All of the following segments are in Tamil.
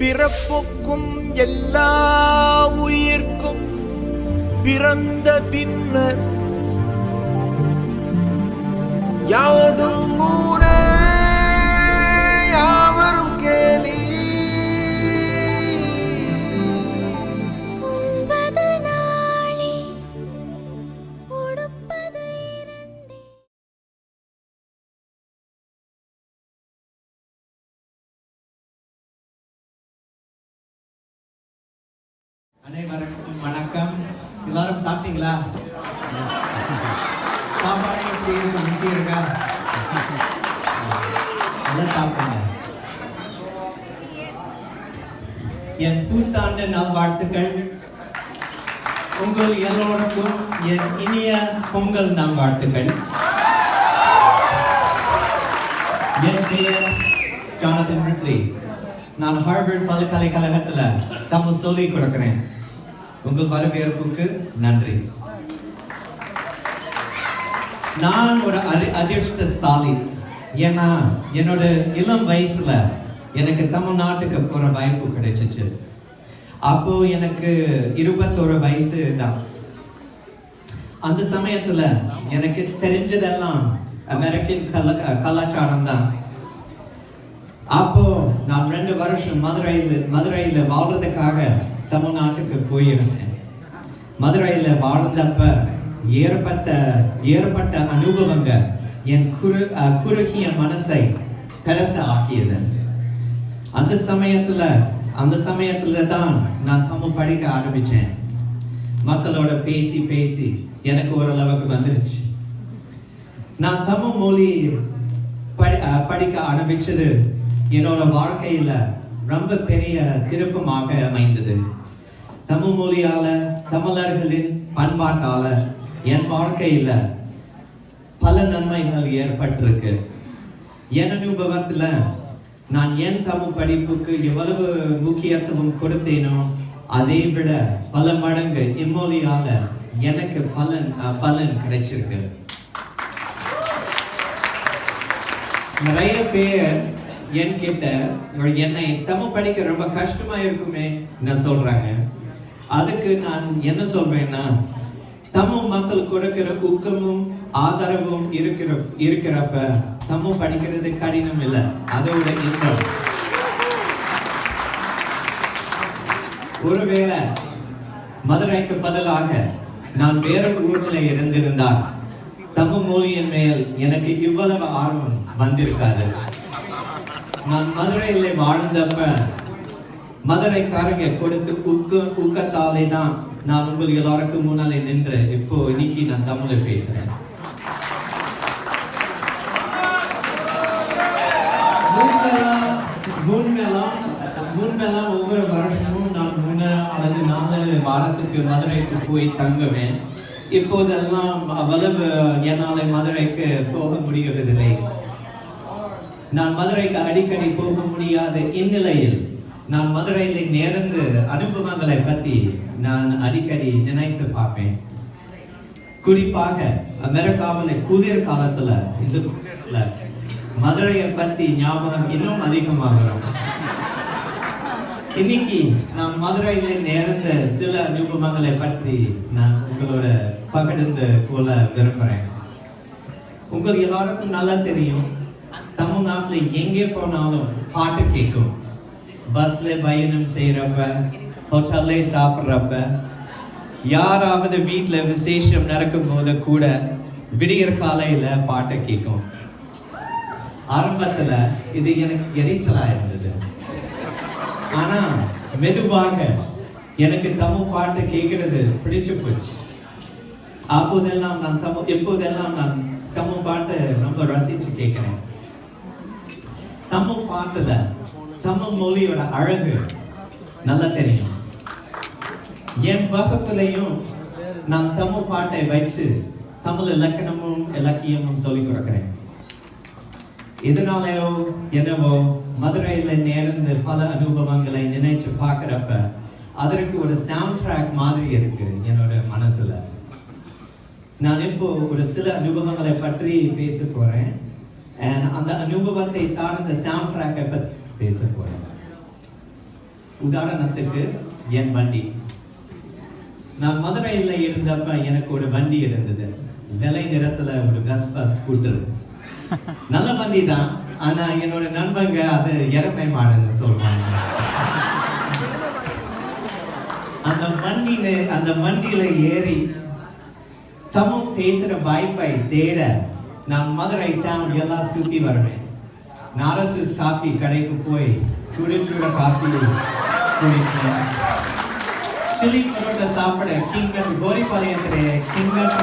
பிறப்புக்கும் எல்லா உயிர்க்கும் பிறந்த பின்னர் யாவதும் ஊரே யாவரும் கேலி. அனைவருக்கும் வணக்கம். எல்லாரும் சாப்பிட்டீங்களா? சாப்பாடு எப்படி இருக்கு? ருசி இருக்கா? நல்லா சாப்பிடுங்க. என் புத்தாண்டு நல்வாழ்த்துக்கள். உங்கள் எல்லோருக்கும் என் இனிய பொங்கல் நல்வாழ்த்துக்கள். என் பெயர் ஜானதன் ரிட்லி. நான் ஹார்வர்ட் பல்கலைக்கழகத்தில் தமிழ் சொல்லிக் கொடுக்கிறேன். உங்கள் வரவேற்புக்கு நன்றி. நான் ஒரு அதிர்ஷ்டசாலி. ஏன்னா என்னோட இளம் வயசுல எனக்கு தமிழ்நாட்டுக்கு போற வாய்ப்பு கிடைச்சிச்சு. அப்போ எனக்கு 21 வயசு தான். அந்த சமயத்துல எனக்கு தெரிஞ்சதெல்லாம் அமெரிக்கன் கலாச்சாரம் தான். அப்போ நான் 2 வருஷம் மதுரையில வாழ்றதுக்காக தமிழ்நாட்டுக்கு போயிருந்தேன். மதுரையில வாழ்ந்தப்ப ஏற்பட்ட அனுபவங்க என் குறுகிய மனசை பெருச ஆக்கியது. அந்த சமயத்துல தான் நான் தமிழ் படிக்க ஆரம்பிச்சேன். மக்களோட பேசி எனக்கு ஓரளவுக்கு வந்துருச்சு. நான் தமிழ் மொழி படிக்க ஆரம்பிச்சது என்னோட வாழ்க்கையில ரொம்ப பெரிய திருப்பமாக அமைந்தது. தமிழ் மொழியால, தமிழர்களின் பண்பாட்டால என் வாழ்க்கையில பல நன்மைகள் ஏற்பட்டிருக்கு. என் அனுபவத்துல நான் என் தமிழ் படிப்புக்கு எவ்வளவு முக்கியத்துவம் கொடுத்தேனோ அதை விட பல மடங்கு இம்மொழியால எனக்கு பலன் கிடைச்சிருக்கு. நிறைய பேர் என்கிட்ட என்னை தமிழ் படிக்க ரொம்ப கஷ்டமா இருக்குமே சொல்றாங்க. அதுக்கு நான் என்ன சொல்றேன்னா, தமிழ் மக்கள் கொடுக்கிற ஊக்கமும் ஆதரவும் இருக்கிறப்ப தமிழ் படிக்கிறது கடினம் இல்லை, அதோட இன்பம். ஒருவேளை மதுரைக்கு பதிலாக நான் வேற ஊர்ல இருந்திருந்தால் தமிழ் மொழியின் மேல் எனக்கு இவ்வளவு ஆர்வம் வந்திருக்காது. நான் மதுரையில வாழ்ந்தப்ப மதுரைக்காரங்க கொடுத்து ஊக்கத்தாலே தான் நான் உங்கள் எல்லாருக்கும் முன்னாலே நின்று இன்னைக்கு நான் தமிழை பேசுறேன். முன்பெல்லாம் ஒவ்வொரு வருஷமும் நான் 3 அல்லது 4 வாரத்துக்கு மதுரைக்கு போய் தங்குவேன். இப்போதெல்லாம் அவ்வளவு என்னால மதுரைக்கு போக முடியவில்லை. நான் மதுரைக்கு அடிக்கடி போக முடியாத இந்நிலையில் நான் மதுரையில நேர்ந்த அனுபவங்களை பத்தி நான் அடிக்கடி நினைத்து பார்ப்பேன். குறிப்பாக அமெரிக்காவில் குளிர் காலத்துல இந்த மதுரையை பத்தி ஞாபகம் இன்னும் அதிகமாகிறோம். இன்னைக்கு நான் மதுரையில நேர்ந்த சில அனுபவங்களை பற்றி நான் உங்களோட பகிர்ந்து கொள்ள விரும்புறேன். உங்களுக்கு எல்லாருக்கும் நல்லா தெரியும், தமிழ்நாட்டுல எங்கே போனாலும் பாட்டு கேட்கும். பஸ்ல பயணம் செய்யறப்ப, ஹோட்டல்ல சாப்பிட்றப்ப, யாராவது வீட்டுல விசேஷம் நடக்கும் போது கூட விடியற் காலையில பாட்டை கேட்கும். ஆரம்பத்துல இது எனக்கு எரிச்சலா இருந்தது. ஆனா மெதுவாக எனக்கு தமிழ் பாட்டு கேட்கிறது பிடிச்சு போச்சு. எப்போதெல்லாம் நான் தமிழ் பாட்டு ரொம்ப ரசிச்சு கேட்கிறேன். தமிழ் பாட்டுல தமிழ் மொழியோட அழகு நல்லா தெரியும். என் வகுப்புலையும் நான் தமிழ் பாட்டை வச்சு தமிழ் இலக்கியமும் சொல்லிக் கொடுக்கிறேன். இதனாலேயோ என்னவோ மதுரையில நேர்ந்து பல அனுபவங்களை நினைச்சு பார்க்கிறப்ப அதற்கு ஒரு சவுண்ட் ட்ராக் மாதிரி இருக்கு என்னோட மனசுல. நான் இப்போ ஒரு சில அனுபவங்களை பற்றி பேச போறேன். அந்த அனுபவத்தை சார்ந்த சவுண்ட் ட்ராக்கை பற்றி பேச போறேன். உதாரணத்துக்கு என் வண்டி. நான் மதுரையில் இருந்தப்ப எனக்கு ஒரு வண்டி இருந்தது. வெள்ளை நிறத்துல ஒரு வெஸ்பா ஸ்கூட்டர். நல்ல வண்டி தான். ஆனா என்னோட நண்பங்க அது எருமை மாடுன்னு சொல்றாங்க. அந்த வண்டியில ஏறி தமிழ் பேசுற வாய்ப்பை தேட நான் மதுரை டவுன் எல்லாம் சுத்தி வருவேன். நாரசஸ் காபி கடைக்கு போய் சுட காபி குடிப்பேன். சில்லி பரோட்டா சாப்பிட கிங்கட் கோரிப்பாளையத்திலே கிங்கட்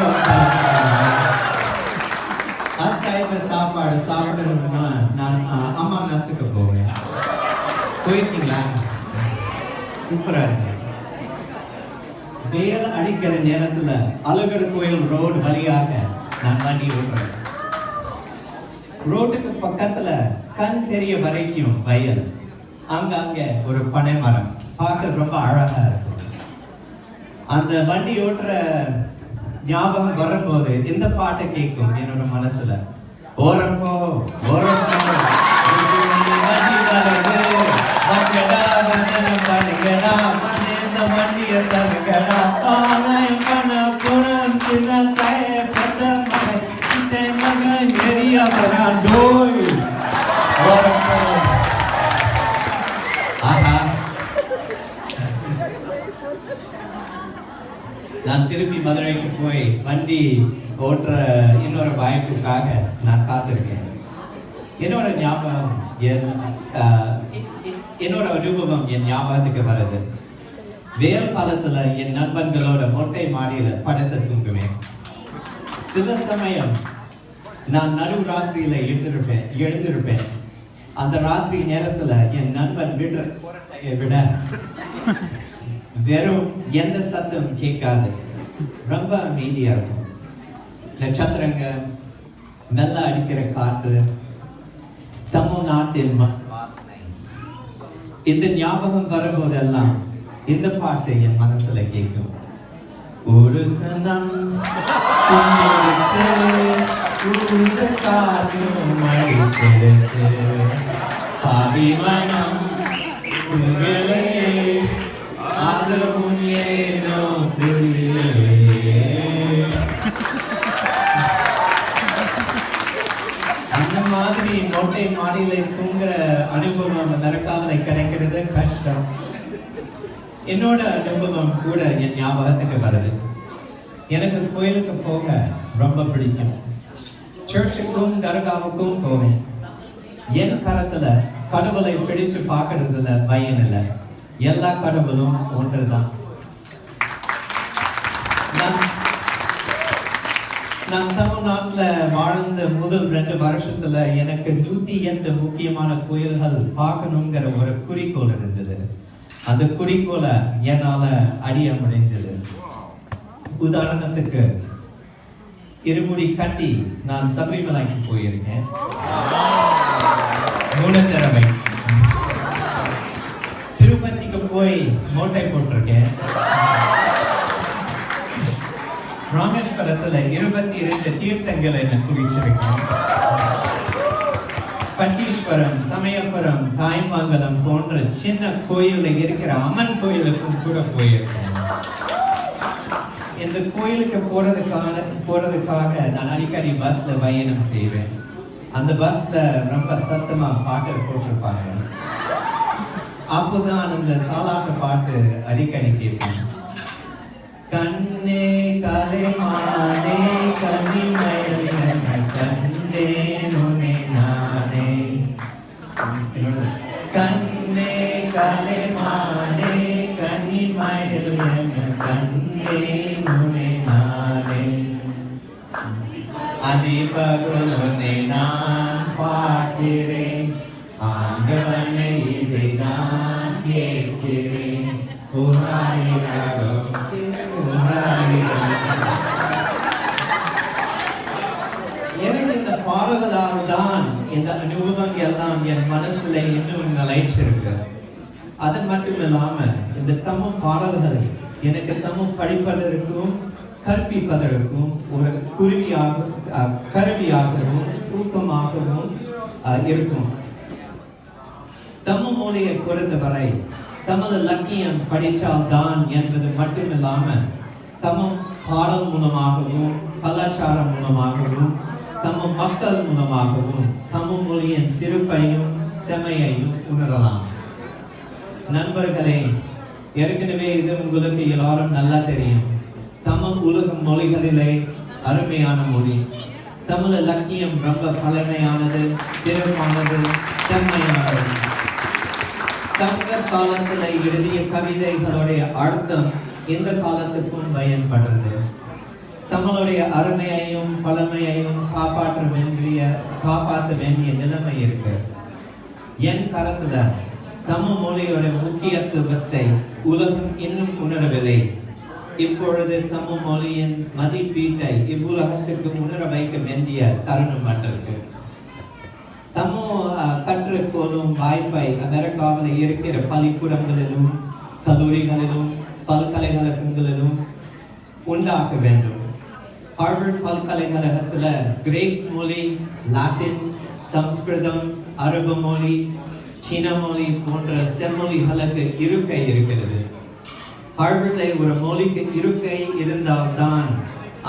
அசைவ சாப்பாடு சாப்பிடணும்னா நான் அம்மா மெஸ்ஸுக்கு போவேன். போயிருக்கீங்களா? சூப்பரா இருக்கு. வெயில் அடிக்கிற நேரத்துல அழகர் கோயில் ரோடு வழியாக நான் வண்டி ஓட்டுறேன். ரோட்டுக்கு பக்கத்துல கண் தெரிய வரைக்கும் வயல், அங்க ஒரு பனை மரம் பார்க்க ரொம்ப அழகா இருக்கும். அந்த வண்டி ஓட்டுற ஞாபகம் வரும்போது இந்த பாட்டை கேட்கும் என்னோட மனசுல. ஓரப்போ ஓரப்போ வண்டி வருது, வங்கடா வந்தனம் பண்ணுங்கடா, இந்த வண்டியை தருங்கடா, ஆலயம் பண்ண புறம் சின்ன தாய பத்த மகன் மகன் எரியா வரான் டோய். ஓரப்போ ஆஹா. நான் திருப்பி மதுரைக்கு போய் வண்டி ஓட்டுற இன்னொரு வாய்ப்புக்காக நான் காத்திருக்கேன். என்னோட ஞாபகம் என்னோட அனுபவம் என் ஞாபகத்துக்கு வருது. வேல் காலத்துல என் நண்பர்களோட மொட்டை மாடியில படத்தை தூங்குவேன். சில சமயம் நான் நடு ராத்திரியில எழுந்திருப்பேன். அந்த ராத்திரி நேரத்துல என் நண்பன் விட வெறும் எந்த சத்தம் கேட்காது, ரொம்ப அமைதியா இருக்கும். நட்சத்திரங்க, மெல்ல அடிக்கிற காற்று, தமிழ்நாட்டின் வாசனை. இந்த ஞாபகம் வரும்போதெல்லாம் இந்த பாட்டு என் மனசுல கேட்கும். ஒரு சனம் மழிச்சிருச்சு, பாவிமனம் அது முன்னேனோ புரியலையே. அந்த மாதிரி மொட்டை மாடியில தூங்குற அனுபவம் நடக்காமலை கிடைக்கிறது கஷ்டம். என்னோட அனுபவம் கூட என் ஞாபகத்துக்கு வருது. எனக்கு கோயிலுக்கு போக ரொம்ப பிடிக்கும். சர்ச்சுக்கும் தர்காவுக்கும் போவேன். என் கரத்துல கடவுளை பிடிச்சு பார்க்கறதுல பயன் இல்லை. எல்லா கடவுளும் ஒன்றுதான். நான் தமிழ்நாட்டுல வாழ்ந்த முதல் 2 வருஷத்துல எனக்கு 108 முக்கியமான கோயில்கள் பார்க்கணுங்கிற ஒரு குறிக்கோள் இருந்தது. அந்த குறிக்கோளை என்னால அடைய முடிஞ்சது. உதாரணத்துக்கு இருமுடி கட்டி நான் சபரிமலைக்கு போயிருக்கேன் 3 தடவை. திருப்பதிக்கு போய் மோட்டை போட்டிருக்கேன். ராமேஸ்வரத்துல 22 தீர்த்தங்களை நான் குடிச்சிருக்கேன். பட்டீஸ்வரம், சமயபுரம், தாய்மங்கலம் போன்ற சின்ன கோயில்ல இருக்கிற அம்மன் கோயிலுக்கும் கூட போயிருக்கேன். இந்த கோயிலுக்கு போறதுக்காக நான் அடிக்கடி பஸ்ல பயணம் செய்வேன். அந்த பஸ்ல ரொம்ப சத்தமா பாட்டு போட்டிருப்பாங்க. அப்போதான் அந்த தாலாட்டு பாட்டு அடிக்கடி கேட்பேன். கண்ணே கலைமானே கனிமயில் கண்டே நுனே நானே, கண்ணே கலைமானே கனிமயில் கண்டே நுனே நானே, அதிபகுலனை நான் பார்க்கிறேன், ஆண்டவனை இதை நான் கேட்கிறேன். எனக்கு இந்த பாடல்களால் தான் இந்த அனுபவம் எல்லாம் என் மனசுல இன்னும் நிலைச்சிருக்கு. அது மட்டும் இல்லாம இந்த தமிழ் பாடல்கள் எனக்கு தமிழ் படிப்பதற்கும் கற்பிப்பதற்கும் ஒரு கருவியாகவும் ஊக்கமாகவும் இருக்கும். தமிழ் மொழியை பொறுத்தவரை தமது லக்கியம் படித்தால் தான் என்பது மட்டுமில்லாம தமம் பாடல் மூலமாகவும் கலாச்சாரம் மூலமாகவும் தம மக்கள் மூலமாகவும் தமிழ் மொழியின் சிறப்பையும் செம்மையையும் உணரலாம். நண்பர்களே, ஏற்கனவே இது உங்களுக்கு எல்லாரும் நல்லா தெரியும். தமிழ் உலக மொழிகளிலே அருமையான மொழி. தமிழ் இலக்கியம் ரொம்ப பழமையானது, சிறப்பானது, செம்மையானது. சங்க காலத்தில் எழுதிய கவிதைகளுடைய அர்த்தம் இந்த காலத்துக்கும் பயன்படுறது. தமிழுடைய அருமையையும் பழமையையும் காப்பாற்ற வேண்டிய நிலைமை இருக்கு. என் கருத்துல தமிழ் மொழியோட முக்கியத்துவத்தை உலகம் இன்னும் உணரவில்லை. இப்பொழுது தமிழ் மொழியின் மதிப்பீட்டை இவ்வுலகத்துக்கு உணர வைக்க வேண்டிய தருணம் வந்திருக்கு. தமிழ் கற்றுக்கொள்ளும் வாய்ப்பை அமெரிக்காவில் இருக்கிற பள்ளிக்கூடங்களிலும் கல்லூரிகளிலும் பல்கலைக்கழகங்களிலும் உண்டாக்க வேண்டும். ஹார்வர்ட் பல்கலைக்கழகத்துல கிரேக் மொழி, லாட்டின், சம்ஸ்கிருதம், அரபு மொழி, சீன மொழி போன்ற செம்மொழிகளுக்கு இருக்கை இருக்கிறது. ஹார்வர்ட்ல ஒரு மொழிக்கு இருக்கை இருந்தால்தான்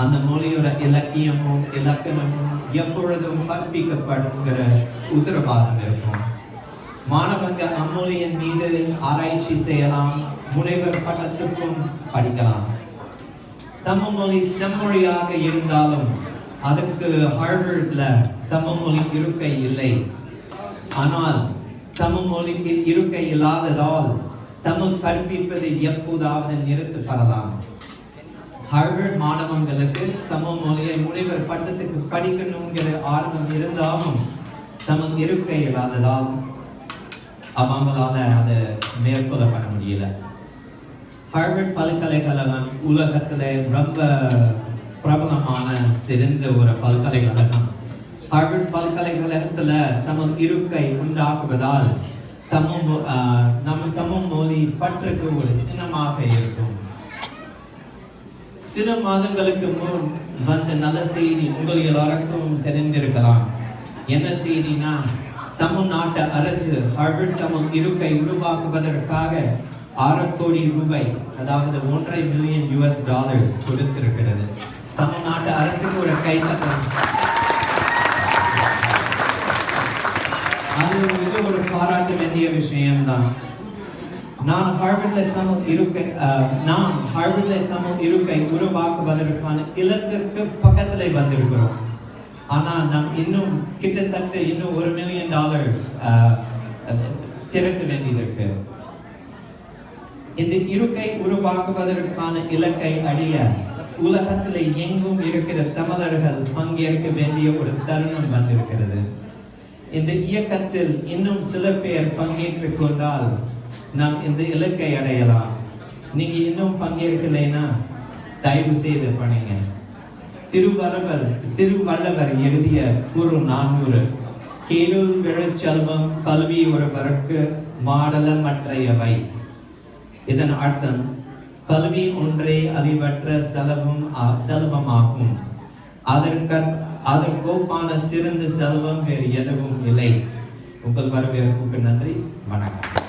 அந்த மொழியோட இலக்கியமும் இலக்கணமும் எப்பொழுதும் கற்பிக்கப்படுங்கிற உத்தரவாதம் இருக்கும். மாணவங்க அம்மொழியின் மீது ஆராய்ச்சி செய்யலாம், முனைவர் பட்டத்துக்கும் படிக்கலாம். தமிழ் மொழி செம்மொழியாக இருந்தாலும் அதுக்கு ஹார்வர்ட்ல தமிழ் மொழி இருக்கை இல்லை. ஆனால் தமிழ் மொழிக்கு இருக்கை இல்லாததால் தமிழ் கற்பிப்பது எப்போதாவது நிறுத்தப்படலாம். ஹார்வர்ட் மாணவங்களுக்கு தமிழ் மொழியை முனைவர் பட்டத்துக்கு படிக்கணுங்கிற ஆர்வம் இருந்தாலும் தமிழ் இருக்கை இல்லாததால் அவங்களால அதை மேற்கொள்ள பண்ண முடியல. ஹார்வர்ட் பல்கலைக்கழகம் உலகத்துல ரொம்ப பிரபலமான சிறந்த ஒரு பல்கலைக்கழகம். ஹார்வர்ட் பல்கலைக்கழகத்துல தமிழ் இருக்கை உண்டாக்குவதால் தமிழ் மொழி பற்றுக்கு ஒரு சின்னமாக இருக்கும். சில மாதங்களுக்கு முன் வந்த நல்ல செய்தி உங்கள் எல்லாருக்கும் தெரிந்திருக்கலாம். என்ன செய்தினா, தமிழ்நாட்டு அரசு ஹார்வர்ட் தமிழ் இருக்கை உருவாக்குவதற்காக 6 கோடி ரூபாய், அதாவது $1.5 மில்லியன் கொடுத்திருக்கிறது. தமிழ்நாட்டு அரசு கூட கைத்தட்டலாம். அது இது ஒரு பாராட்ட வேண்டிய விஷயம்தான். நான் ஹார்வர்ட்ல தமிழ் இருக்கை உருவாக்குவதற்கான இலக்குக்கு பக்கத்துல வந்திருக்கிறோம். ஆனா நாம் இன்னும் கிட்டத்தட்ட $1 மில்லியன் திரட்ட வேண்டியிருக்கு. இந்த இருக்கை உருவாக்குவதற்கான இலக்கை அடைய உலகத்தில் எங்கும் இருக்கிற தமிழர்கள் பங்கேற்க வேண்டிய ஒரு தருணம் வந்திருக்கிறது. இந்த இயக்கத்தில் இன்னும் சில பேர் பங்கேற்றுக் கொண்டால் நாம் இந்த இலக்கை அடையலாம். நீங்க இன்னும் பங்கேற்கலைன்னா தயவு செய்து பண்ணுங்க. திருவள்ளுவர் எழுதிய குறள் 400, கேடுல் விழச்செல்வம் கல்வி ஒருவருக்கு மாடலமற்றையவை. இதன் அர்த்தம், கல்வி ஒன்றே அழிவற்ற செல்வமாகும். அதற்கொப்பான சிறந்த செல்வம் வேறு எதுவும் இல்லை. உங்கள் வரவேற்புக்கு நன்றி. வணக்கம்.